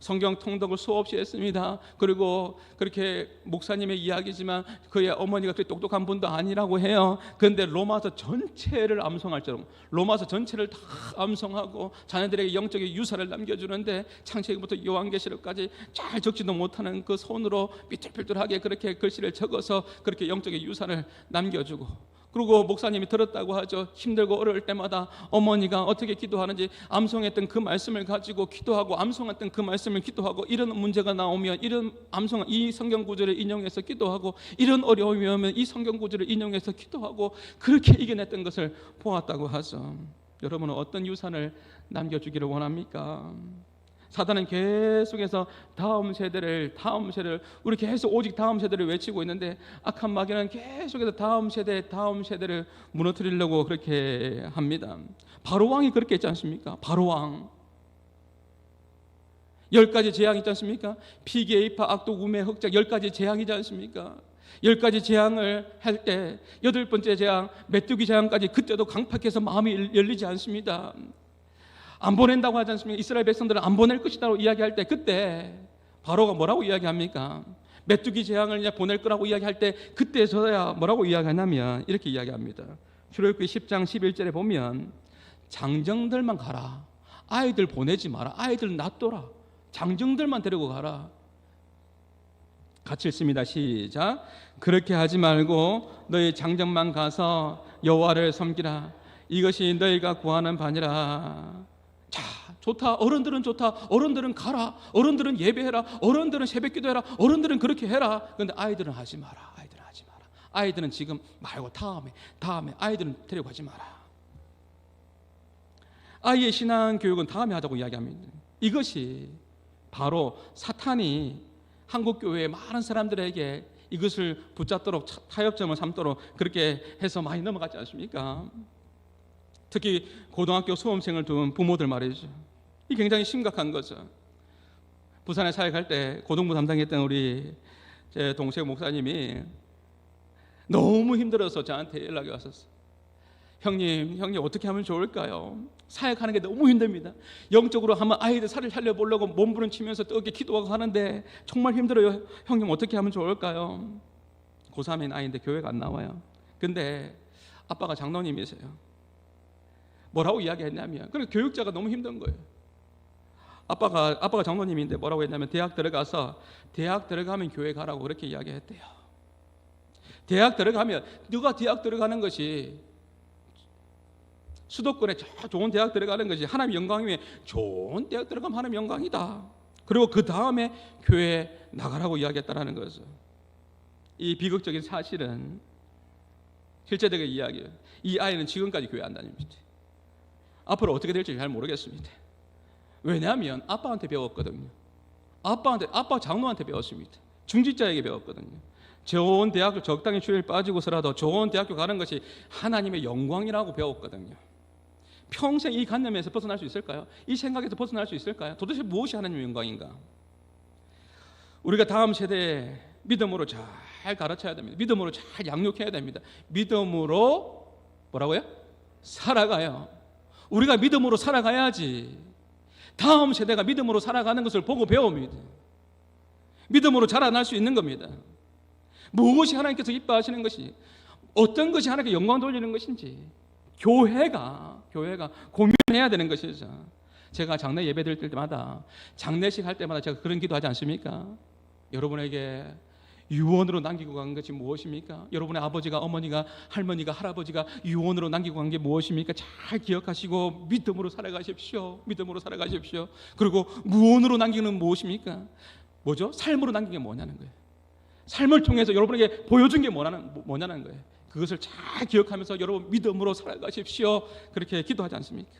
성경 통독을 수없이 했습니다. 그리고 그렇게 목사님의 이야기지만 그의 어머니가 그렇게 똑똑한 분도 아니라고 해요. 그런데 로마서 전체를 암송할 정도로 로마서 전체를 다 암송하고 자녀들에게 영적인 유산을 남겨주는데 창세기부터 요한계시록까지 잘 적지도 못하는 그 손으로 삐뚤삐뚤하게 그렇게 글씨를 적어서 그렇게 영적인 유산을 남겨주고, 그리고 목사님이 들었다고 하죠. 힘들고 어려울 때마다 어머니가 어떻게 기도하는지 암송했던 그 말씀을 가지고 기도하고, 암송했던 그 말씀을 기도하고, 이런 문제가 나오면 이 성경 구절을 인용해서 기도하고, 이런 어려움이 오면 이 성경 구절을 인용해서 기도하고, 그렇게 이겨냈던 것을 보았다고 하죠. 여러분은 어떤 유산을 남겨주기를 원합니까? 사단은 계속해서 다음 세대를 우리 계속 오직 다음 세대를 외치고 있는데, 악한 마귀는 계속해서 다음 세대를 무너뜨리려고 그렇게 합니다. 바로 왕이 그렇게 했지 않습니까? 바로 왕 10가지 재앙이 있지 않습니까? 피계이파 악독 우매 흑작 10가지 재앙이지 않습니까? 10가지 재앙을 할 때 8번째 재앙 메뚜기 재앙까지, 그때도 강팍해서 마음이 열리지 않습니다. 안 보낸다고 하지 않습니까? 이스라엘 백성들은 안 보낼 것이라고 이야기할 때, 그때 바로가 뭐라고 이야기합니까? 메뚜기 재앙을 이제 보낼 거라고 이야기할 때 그때서야 뭐라고 이야기하냐면 이렇게 이야기합니다. 출애굽기 10장 11절에 보면 장정들만 가라. 아이들 보내지 마라. 아이들 놔둬라. 장정들만 데리고 가라. 같이 읽습니다. 시작. 그렇게 하지 말고 너희 장정만 가서 여호와를 섬기라. 이것이 너희가 구하는 바니라. 자, 좋다. 어른들은 좋다. 어른들은 가라. 어른들은 예배해라. 어른들은 새벽기도해라. 어른들은 그렇게 해라. 그런데 아이들은 하지 마라. 아이들은 지금 말고 다음에 아이들은 데려가지 마라. 아이의 신앙 교육은 다음에 하자고 이야기합니다. 이것이 바로 사탄이 한국교회의 많은 사람들에게 이것을 붙잡도록, 타협점을 삼도록 그렇게 해서 많이 넘어갔지 않습니까? 특히 고등학교 수험생을 둔 부모들 말이죠. 이 굉장히 심각한 거죠. 부산에 사역할 때 고등부 담당했던 우리 제 동생 목사님이 너무 힘들어서 저한테 연락이 왔었어요. 형님 어떻게 하면 좋을까요? 사역하는 게 너무 힘듭니다. 영적으로 한번 아이들 살을 살려보려고 몸부림치면서 뜨겁게 기도하고 하는데 정말 힘들어요. 형님 어떻게 하면 좋을까요? 고3인 아이인데 교회가 안 나와요. 근데 아빠가 장로님이세요. 뭐라고 이야기했냐면, 그러니까 교육자가 너무 힘든 거예요. 아빠가 장로님인데 뭐라고 했냐면, 대학 들어가면 교회 가라고 그렇게 이야기했대요. 누가 대학 들어가는 것이, 수도권에 좋은 대학 들어가는 것이 하나님 영광이면, 좋은 대학 들어가면 하나님 영광이다. 그리고 그 다음에 교회에 나가라고 이야기했다라는 거죠. 이 비극적인 사실은 실제적인 이야기예요. 이 아이는 지금까지 교회 안 다닙니다. 앞으로 어떻게 될지 잘 모르겠습니다. 왜냐하면 아빠한테 배웠거든요. 아빠 장로한테 배웠습니다. 중직자에게 배웠거든요. 좋은 대학교 적당히 추위에 빠지고서라도 좋은 대학교 가는 것이 하나님의 영광이라고 배웠거든요. 평생 이 관념에서 벗어날 수 있을까요? 이 생각에서 벗어날 수 있을까요? 도대체 무엇이 하나님의 영광인가? 우리가 다음 세대에 믿음으로 잘 가르쳐야 됩니다. 믿음으로 잘 양육해야 됩니다. 믿음으로 뭐라고요? 살아가요. 우리가 믿음으로 살아가야지 다음 세대가 믿음으로 살아가는 것을 보고 배웁니다. 믿음으로 자라날 수 있는 겁니다. 무엇이 하나님께서 기뻐하시는 것이, 어떤 것이 하나님께 영광 돌리는 것인지 교회가 고민해야 되는 것이죠. 제가 장례 예배 드릴 때마다, 장례식 할 때마다 제가 그런 기도하지 않습니까? 여러분에게 유언으로 남기고 간 것이 무엇입니까? 여러분의 아버지가, 어머니가, 할머니가, 할아버지가 유언으로 남기고 간 게 무엇입니까? 잘 기억하시고 믿음으로 살아가십시오. 믿음으로 살아가십시오. 그리고 무언으로 남기는 무엇입니까? 뭐죠? 삶으로 남긴 게 뭐냐는 거예요. 삶을 통해서 여러분에게 보여준 게 뭐냐는 거예요. 그것을 잘 기억하면서 여러분 믿음으로 살아가십시오. 그렇게 기도하지 않습니까?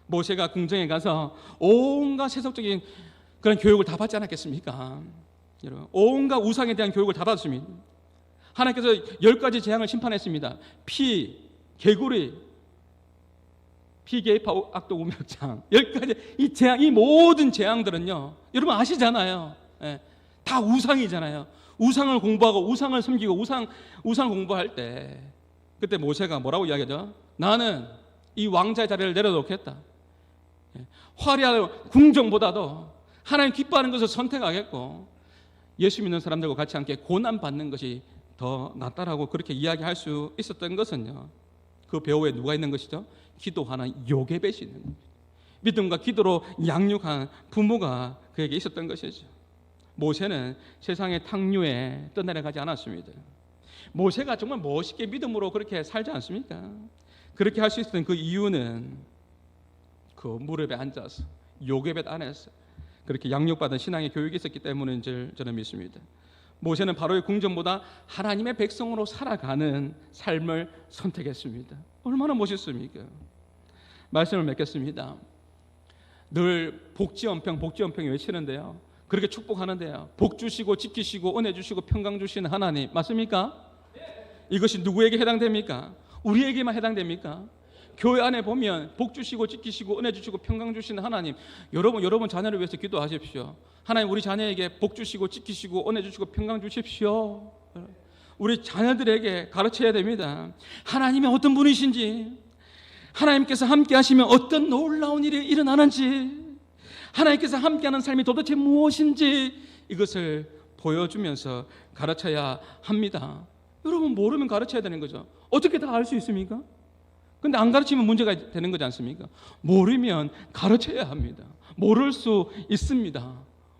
모세가 궁정에 가서 온갖 세속적인 그런 교육을 다 받지 않았겠습니까? 여러분, 온갖 우상에 대한 교육을 다 받았습니다. 하나님께서 10가지 재앙을 심판했습니다. 피, 개구리, 피계파, 악독, 우명장, 10가지 이 재앙, 이 모든 재앙들은요, 여러분 아시잖아요. 예, 다 우상이잖아요. 우상을 공부하고 우상을 섬기고 우상 공부할 때 그때 모세가 뭐라고 이야기하죠? 나는 이 왕자의 자리를 내려놓겠다. 예, 화려한 궁정보다도 하나님 기뻐하는 것을 선택하겠고 예수 믿는 사람들과 같이 함께 고난 받는 것이 더 낫다라고 그렇게 이야기할 수 있었던 것은요, 그 배후에 누가 있는 것이죠? 기도하는 요게벳이 있는 겁니다. 믿음과 기도로 양육한 부모가 그에게 있었던 것이죠. 모세는 세상의 탕류에 떠내려가지 않았습니다. 모세가 정말 멋있게 믿음으로 그렇게 살지 않습니까? 그렇게 할 수 있었던 그 이유는 그 무릎에 앉아서 요게벳 안에서 그렇게 양육받은 신앙의 교육이 있었기 때문인 줄 저는 믿습니다. 모세는 바로의 궁정보다 하나님의 백성으로 살아가는 삶을 선택했습니다. 얼마나 멋있습니까? 말씀을 맺겠습니다. 늘 복지원평 외치는데요, 그렇게 축복하는데요, 복 주시고 지키시고 은혜 주시고 평강 주시는 하나님 맞습니까? 이것이 누구에게 해당됩니까? 우리에게만 해당됩니까? 교회 안에 보면 복 주시고 지키시고 은혜 주시고 평강 주시는 하나님, 여러분 자녀를 위해서 기도하십시오. 하나님, 우리 자녀에게 복 주시고 지키시고 은혜 주시고 평강 주십시오. 우리 자녀들에게 가르쳐야 됩니다. 하나님이 어떤 분이신지, 하나님께서 함께 하시면 어떤 놀라운 일이 일어나는지, 하나님께서 함께하는 삶이 도대체 무엇인지 이것을 보여주면서 가르쳐야 합니다. 여러분, 모르면 가르쳐야 되는 거죠. 어떻게 다 알 수 있습니까? 근데 안 가르치면 문제가 되는 거지 않습니까? 모르면 가르쳐야 합니다. 모를 수 있습니다.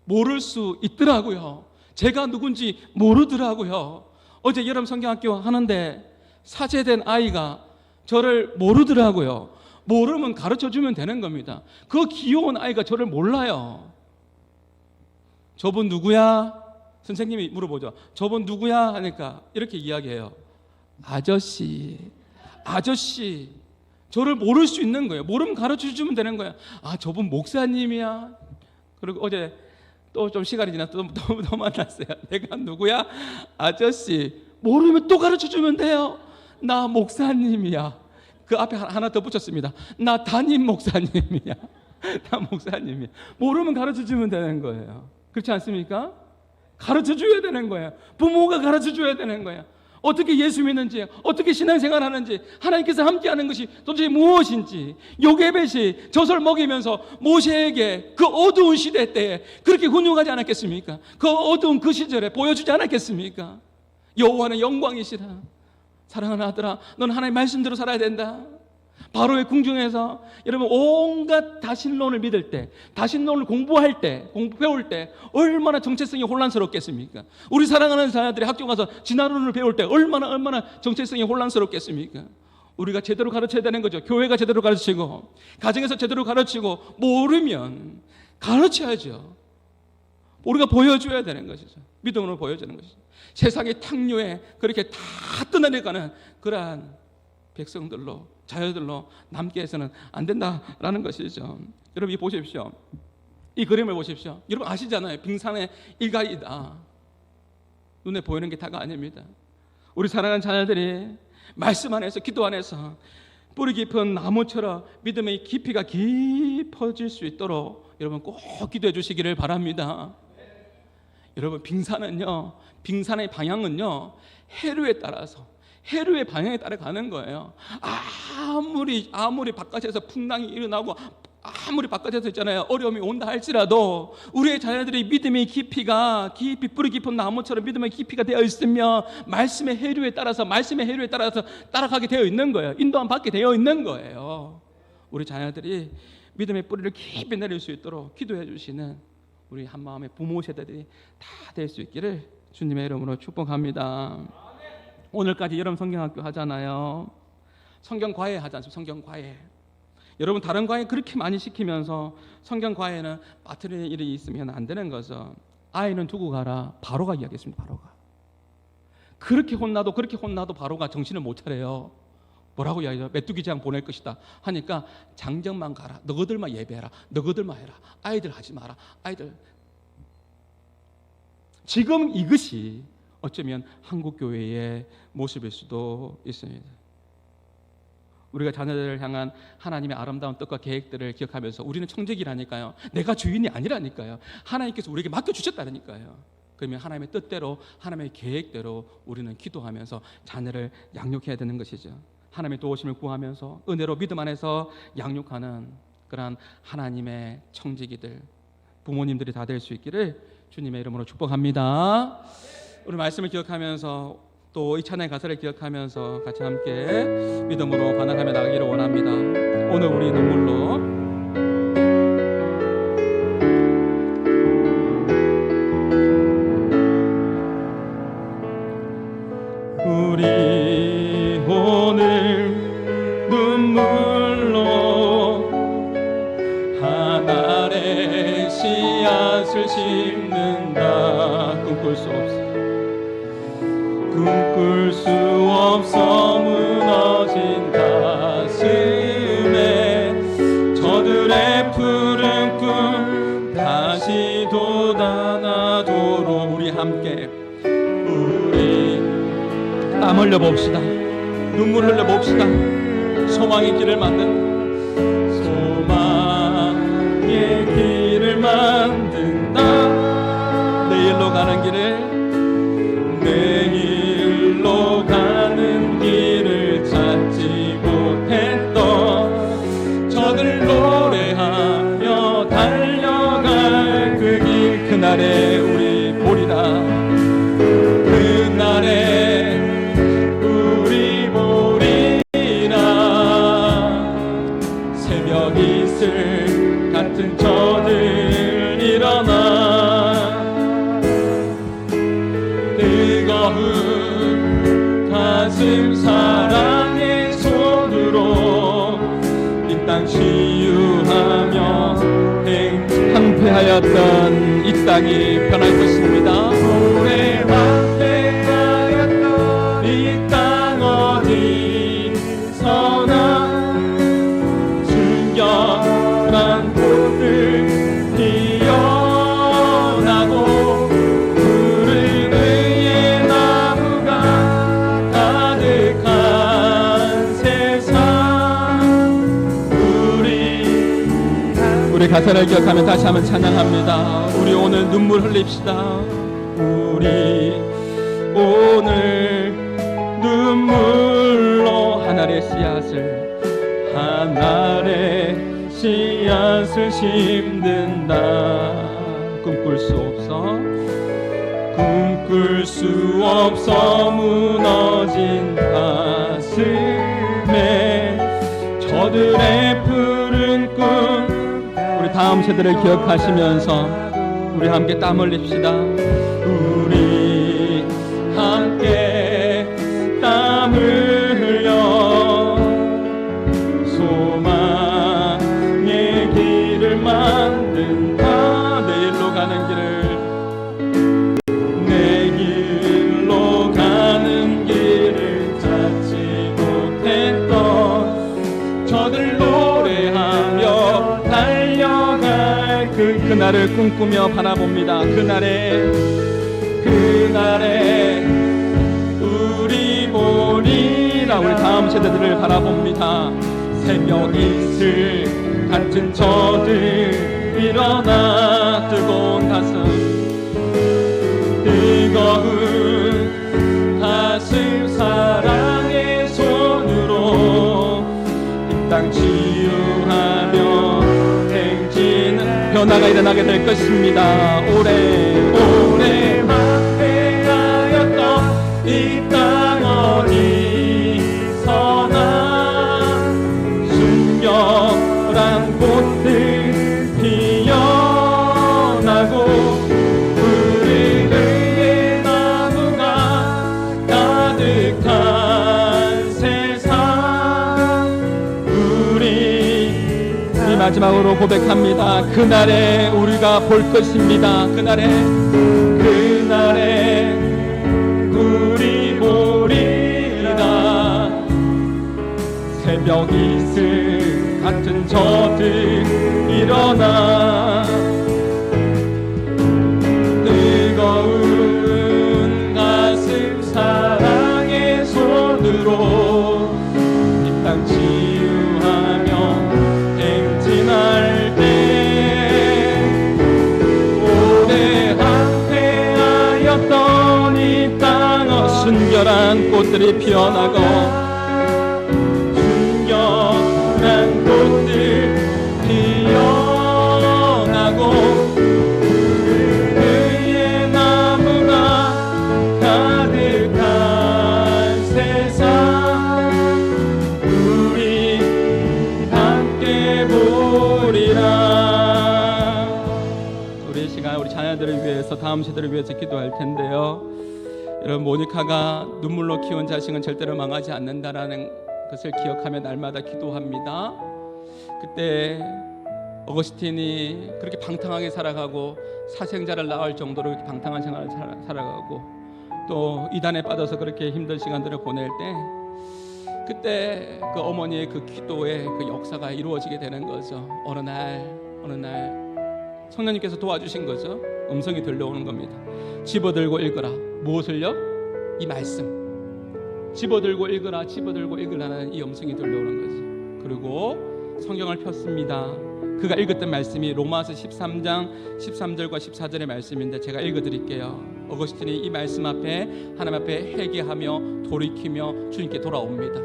모를 수 있더라고요. 제가 누군지 모르더라고요. 어제 여름 성경학교 하는데 사제된 아이가 저를 모르더라고요. 모르면 가르쳐주면 되는 겁니다. 그 귀여운 아이가 저를 몰라요. 저분 누구야? 선생님이 물어보죠. 저분 누구야? 하니까 이렇게 이야기해요. 아저씨. 저를 모를 수 있는 거예요. 모르면 가르쳐주면 되는 거예요. 아, 저분 목사님이야. 그리고 어제 또 좀 시간이 지나서 또 만났어요. 내가 누구야? 아저씨. 모르면 또 가르쳐주면 돼요. 나 목사님이야. 그 앞에 하나 더 붙였습니다. 나 담임 목사님이야. 나 목사님이야. 모르면 가르쳐주면 되는 거예요. 그렇지 않습니까? 가르쳐줘야 되는 거예요. 부모가 가르쳐줘야 되는 거예요. 어떻게 예수 믿는지, 어떻게 신앙생활 하는지, 하나님께서 함께하는 것이 도대체 무엇인지. 요게벳이 젖을 먹이면서 모세에게 그 어두운 시대 때에 그렇게 훈육하지 않았겠습니까? 그 어두운 그 시절에 보여주지 않았겠습니까? 여호와는 영광이시라. 사랑하는 아들아, 넌 하나님의 말씀대로 살아야 된다. 바로의 궁중에서 여러분 온갖 다신론을 믿을 때, 다신론을 공부할 때, 배울 때 얼마나 정체성이 혼란스럽겠습니까? 우리 사랑하는 자녀들이 학교 가서 진화론을 배울 때 얼마나 정체성이 혼란스럽겠습니까? 우리가 제대로 가르쳐야 되는 거죠. 교회가 제대로 가르치고 가정에서 제대로 가르치고, 모르면 가르쳐야죠. 우리가 보여줘야 되는 것이죠. 믿음으로 보여주는 것이죠. 세상의 탕류에 그렇게 다 떠나가는 그러한 백성들로, 자녀들로 남게 해서는 안 된다라는 것이죠. 여러분, 이 보십시오. 이 그림을 보십시오. 여러분 아시잖아요. 빙산의 일가이다. 눈에 보이는 게 다가 아닙니다. 우리 사랑하는 자녀들이 말씀 안에서, 기도 안에서 뿌리 깊은 나무처럼 믿음의 깊이가 깊어질 수 있도록 여러분 꼭 기도해 주시기를 바랍니다. 여러분, 빙산의 방향은요, 해류의 방향에 따라 가는 거예요. 아무리 바깥에서 풍랑이 일어나고 아무리 바깥에서 있잖아요, 어려움이 온다 할지라도 우리의 자녀들이 믿음의 깊이가 깊이 뿌리 깊은 나무처럼 믿음의 깊이가 되어 있으며 말씀의 해류에 따라서 따라가게 되어 있는 거예요. 인도함 받게 되어 있는 거예요. 우리 자녀들이 믿음의 뿌리를 깊이 내릴 수 있도록 기도해 주시는 우리 한마음의 부모 세대들이 다 될 수 있기를 주님의 이름으로 축복합니다. 오늘까지 여러분 성경학교 하잖아요. 성경 과외 하지 않습니까? 성경 과외. 여러분, 다른 과외 그렇게 많이 시키면서 성경 과외는 빠뜨리는 일이 있으면 안 되는 거죠. 아이는 두고 가라. 바로가 이야기했습니다. 바로가. 그렇게 혼나도 바로가 정신을 못 차려요. 뭐라고 이야기해요? 메뚜기장 보낼 것이다 하니까 장정만 가라. 너희들만 예배해라. 너희들만 해라. 아이들 하지 마라. 아이들. 지금 이것이 어쩌면 한국교회의 모습일 수도 있습니다. 우리가 자녀들을 향한 하나님의 아름다운 뜻과 계획들을 기억하면서 우리는 청지기라니까요. 내가 주인이 아니라니까요. 하나님께서 우리에게 맡겨주셨다니까요. 그러면 하나님의 뜻대로, 하나님의 계획대로 우리는 기도하면서 자녀를 양육해야 되는 것이죠. 하나님의 도우심을 구하면서 은혜로 믿음 안에서 양육하는 그러한 하나님의 청지기들, 부모님들이 다 될 수 있기를 주님의 이름으로 축복합니다. 우리 말씀을 기억하면서 또 이 찬양의 가사를 기억하면서 같이 함께 믿음으로 반응하며 나가기를 원합니다. 오늘 우리 눈물로 우리 오늘 눈물로 하늘의 씨앗을 심는다. 꿈꿀 수 없어 무너진 가슴에 저들의 푸른 꿈 다시 돋아나도록 우리 함께 땀 흘려 봅시다. 눈물 흘려 봅시다. 소망의 길을 만든다. 소망의 길을 만든다. 내일로 가는 길을 찾지 못했던 저들 노래하며 달려갈 그 길, 그날에 우리 보리라. 그날에 우리 보리라. 새벽 이슬 같은 저들 일어나 뜨거운 가슴 사랑의 손으로 이 땅 치유하며 황폐하였던 이 땅이 변할 것입니다. 오래 황폐하였던 이 땅 어디서나 순결한 꽃들 피어나고 푸른 의의 나무가 가득한 세상. 우리 가사를 기억하며 다시 한번 찬양합니다. 우리 오늘 눈물 흘립시다. 우리 오늘 눈물로 하늘의 씨앗을 심는다. 꿈꿀 수 없어 무너진 가슴에 저들의 푸른 꿈. 우리 다음 세대를 기억하시면서 우리 함께 땀 흘립시다. 우리 함께 땀 흘려 소망의 길을 만든다. 내일로 가는 길을, 내 길로 가는 길을 찾지 못했던 저들 노래하며 달려갈 그날을 꿈꾸며 바라봅니다. 그날에 그날에 우리 보리라. 우리 다음 세대들을 바라봅니다. 새벽 이슬 같은 저들 일어나 뜨거운 가슴 사랑의 손으로 이 땅 치유하며 행진은 변화가 일어나게 될 것입니다. 오래 황폐하였던 이 땅 어디서나 순결한 꽃들 피어나고 마지막으로 고백합니다. 그날에 우리가 볼 것입니다. 그날에 우리 보리라. 새벽 이슬 같은 저들 일어나 뜨거운 가슴 사랑의 손으로 이 땅 치유하며 행진할 때 오래 황폐하였던 이 땅 순결한 꽃들이 피어나고 순결한 꽃들 피어나고 그의 나무가 가득한 세상 우리 함께 보리라. 우리 시간 우리 자녀들을 위해서 다음 세대를 위해서 기도할 텐데요. 여러분, 모니카가 눈물로 키운 자식은 절대로 망하지 않는다라는 것을 기억하며 날마다 기도합니다. 그때 어거스틴이 그렇게 방탕하게 살아가고 사생자를 낳을 정도로 이렇게 방탕한 생활을 살아가고 또 이단에 빠져서 그렇게 힘든 시간들을 보낼 때 그때 그 어머니의 그 기도의 그 역사가 이루어지게 되는 거죠. 어느 날 성령님께서 도와주신 거죠. 음성이 들려오는 겁니다. 집어들고 읽으라. 무엇을요? 이 말씀. 집어들고 읽으라는 이 음성이 들려오는 거지. 그리고 성경을 폈습니다. 그가 읽었던 말씀이 로마서 13장 13절과 14절의 말씀인데 제가 읽어드릴게요. 어거스틴이 이 말씀 앞에 하나님 앞에 회개하며 돌이키며 주님께 돌아옵니다.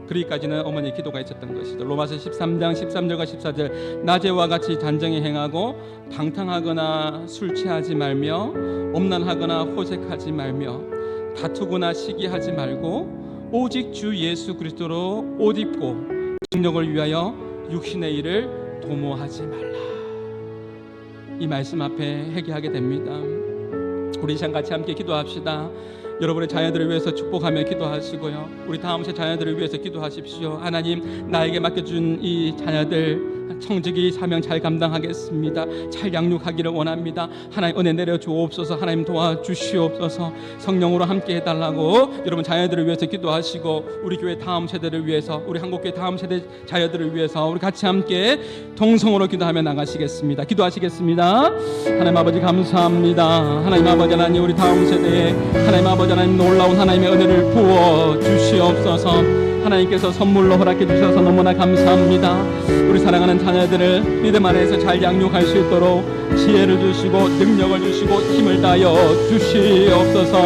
그리까지는 어머니의 기도가 있었던 것이죠. 로마서 13장 13절과 14절 낮에와 같이 단정히 행하고 방탕하거나 술 취하지 말며 엄난하거나 호색하지 말며 다투거나 시기하지 말고 오직 주 예수 그리스도로 옷 입고 능력을 위하여 육신의 일을 도모하지 말라. 이 말씀 앞에 회개하게 됩니다. 우리 시간 같이 함께 기도합시다. 여러분의 자녀들을 위해서 축복하며 기도하시고요. 우리 다음 세 자녀들을 위해서 기도하십시오. 하나님, 나에게 맡겨준 이 자녀들 청지기 사명 잘 감당하겠습니다. 잘 양육하기를 원합니다. 하나님 은혜 내려 주옵소서. 하나님 도와주시옵소서. 성령으로 함께 해달라고 여러분 자녀들을 위해서 기도하시고 우리 교회 다음 세대를 위해서 우리 한국교회 다음 세대 자녀들을 위해서 우리 같이 함께 동성으로 기도하며 나가시겠습니다. 기도하시겠습니다. 하나님 아버지 감사합니다. 하나님 아버지 하나님 우리 다음 세대에 하나님 아버지 하나님 놀라운 하나님의 은혜를 부어 주시옵소서. 하나님께서 선물로 허락해 주셔서 너무나 감사합니다. 우리 사랑하는 자녀들을 믿음 안에서 잘 양육할 수 있도록 지혜를 주시고 능력을 주시고 힘을 다하여 주시옵소서.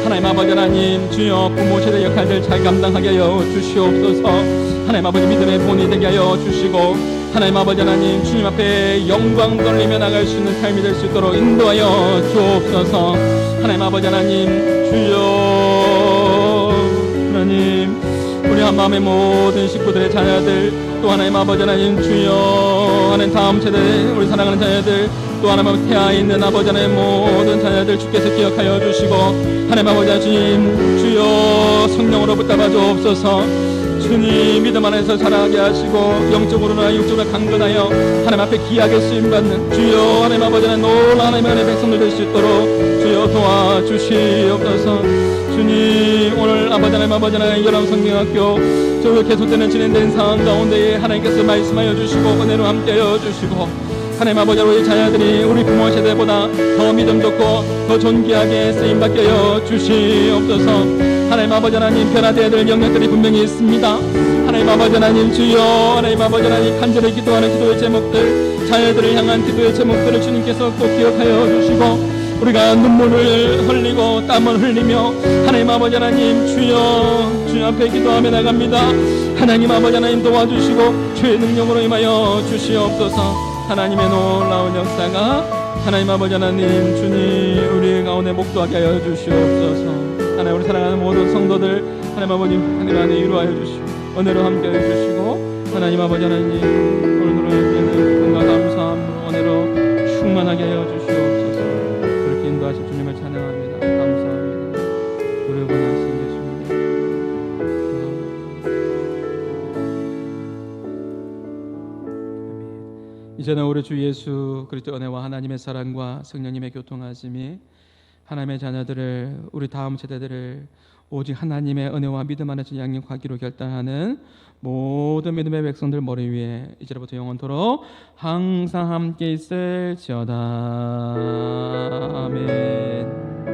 하나님 아버지 하나님 주여 부모 세대 역할들 잘 감당하게 하여 주시옵소서. 하나님 아버지 믿음의 본이 되게 하여 주시고 하나님 아버지 하나님 주님 앞에 영광 돌리며 나갈 수 있는 삶이 될 수 있도록 인도하여 주옵소서. 하나님 아버지 하나님 주여 하나님 우리 한마음의 모든 식구들의 자녀들 또 하나님 아버지 하나님 주여 하나님 다음 세대 우리 사랑하는 자녀들 또 하나님 태아에 있는 아버지 하나님 모든 자녀들 주께서 기억하여 주시고 하나님 아버지 하나님 주여 성령으로 붙잡아 주옵소서. 주님 믿음 안에서 자라게 하시고 영적으로나 육적으로 강건하여 하나님 앞에 귀하게 쓰임받는 주여 하나님 아버지 하나님 놀라운 하나님의 은혜 백성들 될 수 있도록 주여 도와주시옵소서. 주님 오늘 아버지 하나님 연합 성경학교 저 계속되는 진행된 상황 가운데에 하나님께서 말씀하여 주시고 은혜로 함께하여 주시고 하나님 아버지, 우리 자녀들이 우리 부모 세대보다 더 믿음 좋고 더 존귀하게 쓰임받게 하여 주시옵소서. 하나님 아버지 하나님, 변화되어야 될 영역들이 분명히 있습니다. 하나님 아버지 하나님, 주여 하나님 아버지 하나님, 간절히 기도하는 기도의 제목들, 자녀들을 향한 기도의 제목들을 주님께서 꼭 기억하여 주시고, 우리가 눈물을 흘리고 땀을 흘리며 하나님 아버지 하나님, 주여 주님 앞에 기도하며 나갑니다. 하나님 아버지 하나님, 도와주시고 주의 능력으로 임하여 주시옵소서. 하나님의 놀라운 역사가 하나님 아버지 하나님, 주님 우리 가운데 목도하게 하여 주시옵소서. 하나님, 우리 사랑하는 모든 성도들 하나님 아버지 하나님 안에 이루하여 주시고 은혜로 함께 해주시고, 하나님 아버지 하나님, 오늘도 예배는 은과 감사함으로 은혜로 충만하게 하여 주시옵소서. 그렇게 인도하실 주님을 찬양합니다. 감사합니다. 우리 원하신 예수님. 이제는 우리 주 예수 그리스도 은혜와 하나님의 사랑과 성령님의 교통하심이 하나님의 자녀들을, 우리 다음 세대들을 오직 하나님의 은혜와 믿음 안에서 양육하기로 결단하는 모든 믿음의 백성들 머리 위에 이제부터 영원토록 항상 함께 있을지어다. 아멘.